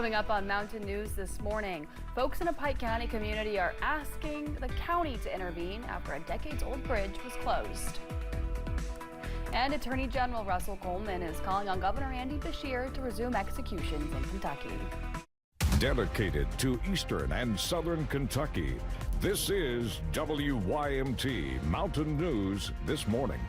Coming up on Mountain News this morning, folks in a Pike County community are asking the county to intervene after a decades-old bridge was closed. And Attorney General Russell Coleman is calling on Governor Andy Beshear to resume executions in Kentucky. Dedicated to Eastern and Southern Kentucky, this is WYMT Mountain News this morning.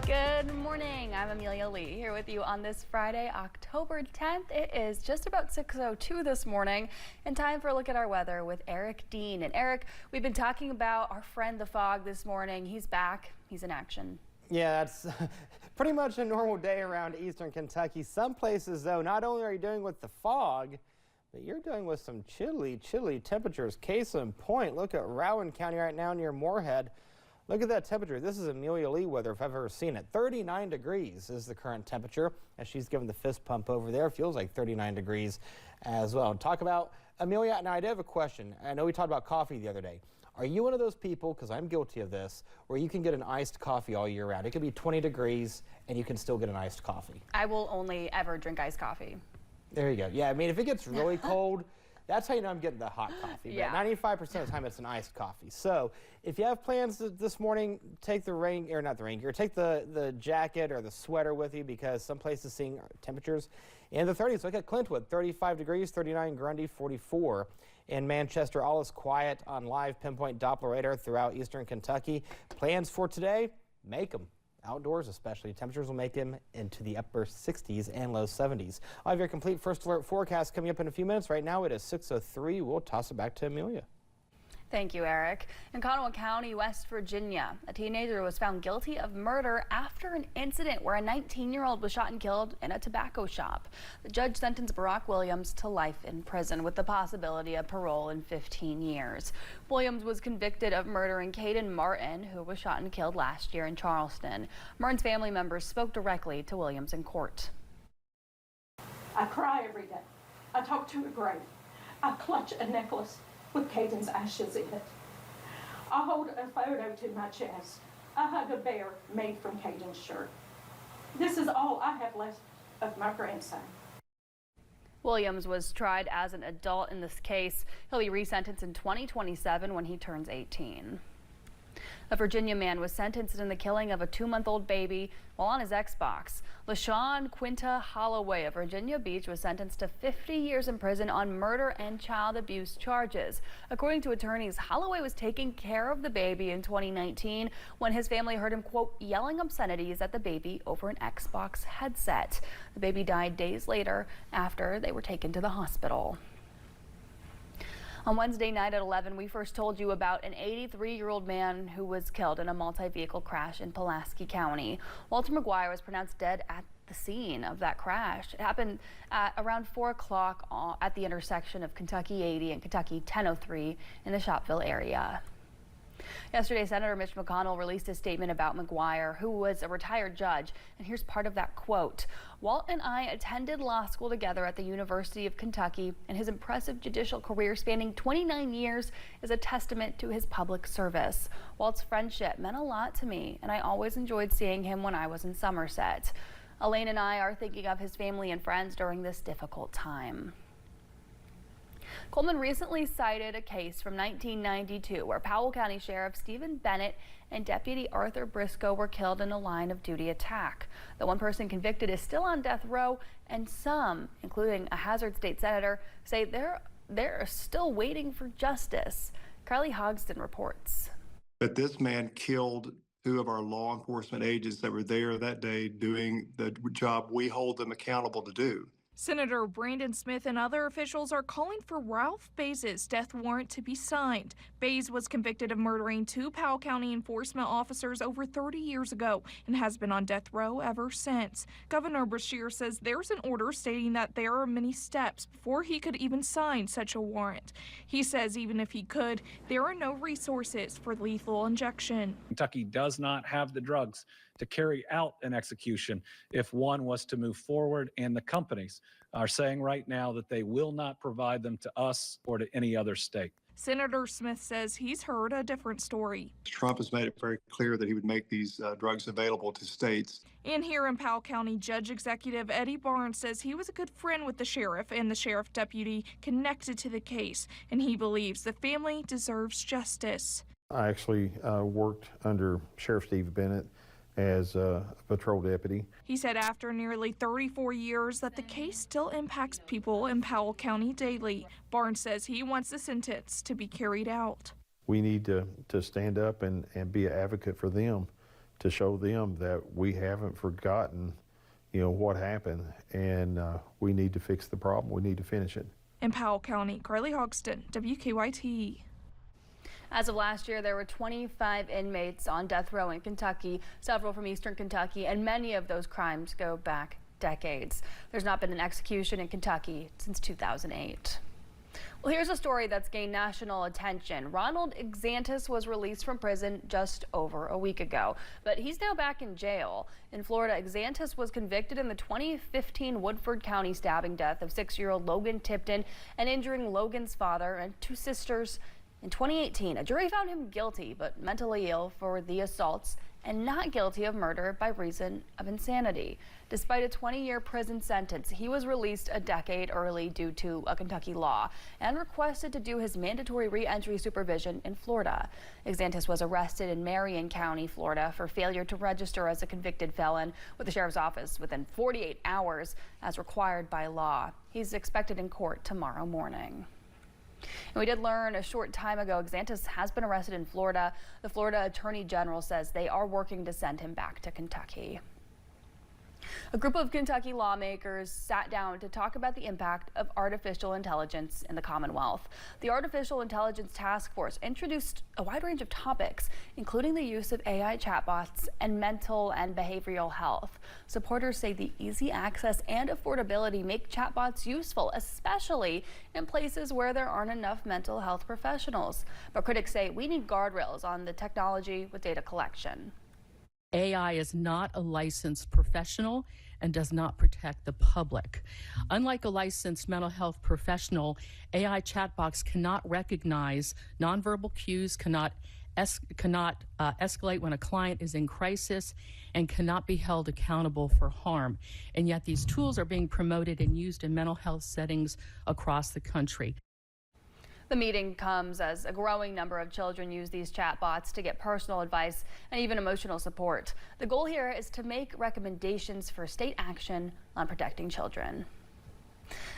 Good morning. I'm Amelia Lee here with you on this Friday, October 10th. It is just about 6:02 this morning and time for a look at our weather with Eric Dean. And Eric, we've been talking about our friend the fog this morning. He's back. He's in action. Yeah, that's pretty much a normal day around Eastern Kentucky. Some places, though, not only are you dealing with the fog, but you're dealing with some chilly temperatures. Case in point, look at Rowan County right now near Moorhead. Look at that temperature. This is Amelia Lee weather if I've ever seen it. 39 degrees is the current temperature as she's giving the fist pump over there. Feels like 39 degrees as well. Talk about Amelia. Now, I do have a question. I know we talked about coffee the other day. Are you one of those people, because I'm guilty of this, where you can get an iced coffee all year round? It could be 20 degrees and you can still get an iced coffee. I will only ever drink iced coffee. There you go. Yeah, I mean, if it gets really cold, that's how you know I'm getting the hot coffee. Yeah. But 95% of the time, it's an iced coffee. So if you have plans this morning, take the rain, or not the rain gear, take the jacket or the sweater with you because some places seeing temperatures in the 30s. Look at Clintwood, 35 degrees, 39 Grundy, 44. In Manchester, all is quiet on live pinpoint Doppler radar throughout Eastern Kentucky. Plans for today, make them. Outdoors especially, temperatures will make them into the upper 60s and low 70s. I'll have your complete first alert forecast coming up in a few minutes. Right now it is 6:03. We'll toss it back to Amelia. Thank you, Eric. In Kanawha County, West Virginia, a teenager was found guilty of murder after an incident where a 19-year-old was shot and killed in a tobacco shop. The judge sentenced Barack Williams to life in prison with the possibility of parole in 15 years. Williams was convicted of murdering Caden Martin, who was shot and killed last year in Charleston. Martin's family members spoke directly to Williams in court. I cry every day. I talk to a grave. I clutch a necklace with Caden's ashes in it. I hold a photo to my chest. I hug a bear made from Caden's shirt. This is all I have left of my grandson. Williams was tried as an adult in this case. He'll be resentenced in 2027 when he turns 18. A Virginia man was sentenced in the killing of a 2-month-old baby while on his Xbox. LaShawn Quinta Holloway of Virginia Beach was sentenced to 50 years in prison on murder and child abuse charges. According to attorneys, Holloway was taking care of the baby in 2019 when his family heard him, quote, yelling obscenities at the baby over an Xbox headset. The baby died days later after they were taken to the hospital. On Wednesday night at 11, we first told you about an 83-year-old man who was killed in a multi-vehicle crash in Pulaski County. Walter McGuire was pronounced dead at the scene of that crash. It happened at around 4 o'clock at the intersection of Kentucky 80 and Kentucky 1003 in the Shopville area. Yesterday, Senator Mitch McConnell released a statement about McGuire, who was a retired judge. And here's part of that quote. Walt and I attended law school together at the University of Kentucky, and his impressive judicial career spanning 29 years is a testament to his public service. Walt's friendship meant a lot to me, and I always enjoyed seeing him when I was in Somerset. Elaine and I are thinking of his family and friends during this difficult time. Coleman recently cited a case from 1992 where Powell County Sheriff Stephen Bennett and Deputy Arthur Briscoe were killed in a line-of-duty attack. The one person convicted is still on death row, and some, including a Hazard State Senator, say they're still waiting for justice. Carly Hogston reports. That this man killed 2 of our law enforcement agents that were there that day doing the job we hold them accountable to do. Senator Brandon Smith and other officials are calling for Ralph Bays' death warrant to be signed. Bays was convicted of murdering 2 Powell County enforcement officers over 30 years ago and has been on death row ever since. Governor Beshear says there's an order stating that there are many steps before he could even sign such a warrant. He says even if he could, there are no resources for lethal injection. Kentucky does not have the drugs to carry out an execution if one was to move forward, and the companies are saying right now that they will not provide them to us or to any other state. Senator Smith says he's heard a different story. Trump has made it very clear that he would make these drugs available to states. And here in Powell County, Judge Executive Eddie Barnes says he was a good friend with the sheriff and the sheriff deputy connected to the case, and he believes the family deserves justice. I actually worked under Sheriff Steve Bennett as a patrol deputy. He said after nearly 34 years that the case still impacts people in Powell County daily. Barnes says he wants the sentence to be carried out. We need to stand up and be an advocate for them, to show them that we haven't forgotten, what happened, and we need to fix the problem. We need to finish it. In Powell County, Carly Hogston, WKYT. As of last year, there were 25 inmates on death row in Kentucky, several from eastern Kentucky, and many of those crimes go back decades. There's not been an execution in Kentucky since 2008. Well, here's a story that's gained national attention. Ronald Exantis was released from prison just over a week ago, but he's now back in jail. In Florida, Exantis was convicted in the 2015 Woodford County stabbing death of 6-year-old Logan Tipton and injuring Logan's father and 2 sisters. In 2018, a jury found him guilty but mentally ill for the assaults and not guilty of murder by reason of insanity. Despite a 20-year prison sentence, he was released a decade early due to a Kentucky law and requested to do his mandatory re-entry supervision in Florida. Exantis was arrested in Marion County, Florida for failure to register as a convicted felon with the sheriff's office within 48 hours as required by law. He's expected in court tomorrow morning. And we did learn a short time ago Exantis has been arrested in Florida. The Florida Attorney General says they are working to send him back to Kentucky. A group of Kentucky lawmakers sat down to talk about the impact of artificial intelligence in the Commonwealth. The Artificial Intelligence Task Force introduced a wide range of topics, including the use of AI chatbots and mental and behavioral health. Supporters say the easy access and affordability make chatbots useful, especially in places where there aren't enough mental health professionals. But critics say we need guardrails on the technology with data collection. AI is not a licensed professional and does not protect the public. Unlike a licensed mental health professional, AI chatbots cannot recognize nonverbal cues, cannot escalate when a client is in crisis, and cannot be held accountable for harm. And yet these tools are being promoted and used in mental health settings across the country. The meeting comes as a growing number of children use these chatbots to get personal advice and even emotional support. The goal here is to make recommendations for state action on protecting children.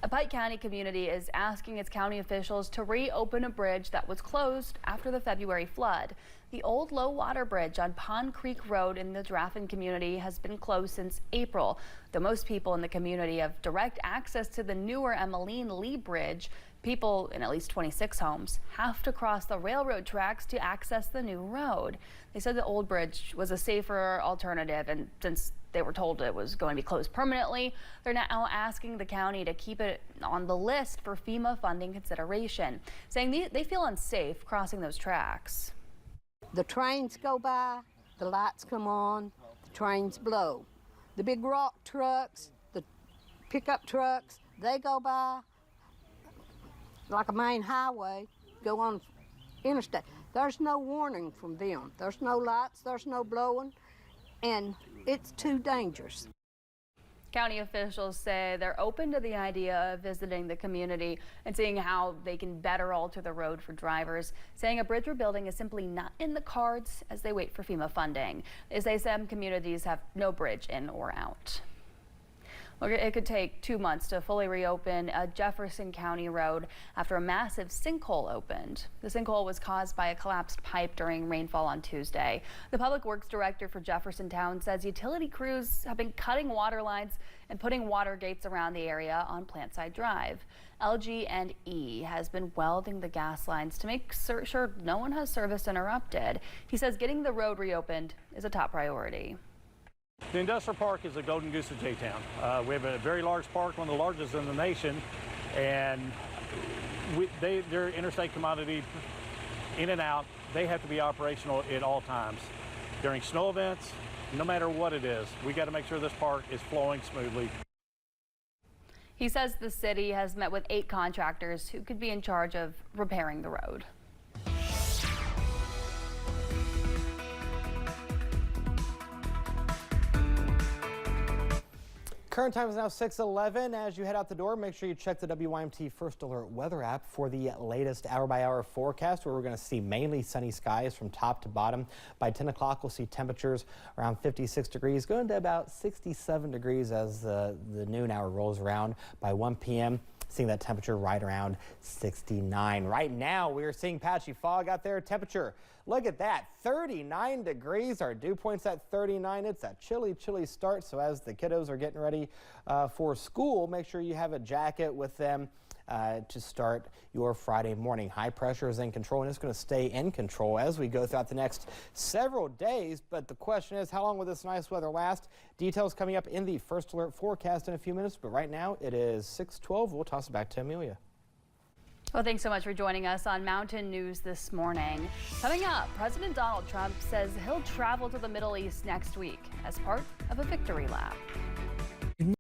A Pike County community is asking its county officials to reopen a bridge that was closed after the February flood. The old low water bridge on Pond Creek Road in the Draffin community has been closed since April. Though most people in the community have direct access to the newer Emmeline Lee Bridge, people in at least 26 homes have to cross the railroad tracks to access the new road. They said the old bridge was a safer alternative, and since they were told it was going to be closed permanently, they're now asking the county to keep it on the list for FEMA funding consideration, saying they feel unsafe crossing those tracks. The trains go by, the lights come on, the trains blow. The big rock trucks, the pickup trucks, they go by like a main highway, go on interstate. There's no warning from them. There's no lights, there's no blowing, and it's too dangerous. County officials say they're open to the idea of visiting the community and seeing how they can better alter the road for drivers, saying a bridge rebuilding is simply not in the cards as they wait for FEMA funding. They say some communities have no bridge in or out. Well, it could take 2 months to fully reopen a Jefferson County road after a massive sinkhole opened. The sinkhole was caused by a collapsed pipe during rainfall on Tuesday. The Public Works Director for Jefferson Town says utility crews have been cutting water lines and putting water gates around the area on Plantside Drive. LG&E has been welding the gas lines to make sure no one has service interrupted. He says getting the road reopened is a top priority. The industrial park is a golden goose of J-Town. We have a very large park, one of the largest in the nation, and they're interstate commodity in and out. They have to be operational at all times. During snow events, no matter what it is, we got to make sure this park is flowing smoothly. He says the city has met with 8 contractors who could be in charge of repairing the road. Current time is now 6:11. As you head out the door, make sure you check the WYMT First Alert weather app for the latest hour-by-hour forecast, where we're going to see mainly sunny skies from top to bottom. By 10 o'clock, we'll see temperatures around 56 degrees, going to about 67 degrees as the noon hour rolls around. By 1 p.m., seeing that temperature right around 69. Right now, we are seeing patchy fog out there. Temperature, look at that, 39 degrees. Our dew point's at 39. It's a chilly, chilly start. So as the kiddos are getting ready for school, make sure you have a jacket with them to start your Friday morning. High pressure is in control, and it's going to stay in control as we go throughout the next several days. But the question is, how long will this nice weather last? Details coming up in the First Alert forecast in a few minutes. But right now, it is 6:12. We'll toss it back to Amelia. Well, thanks so much for joining us on Mountain News this morning. Coming up, President Donald Trump says he'll travel to the Middle East next week as part of a victory lap.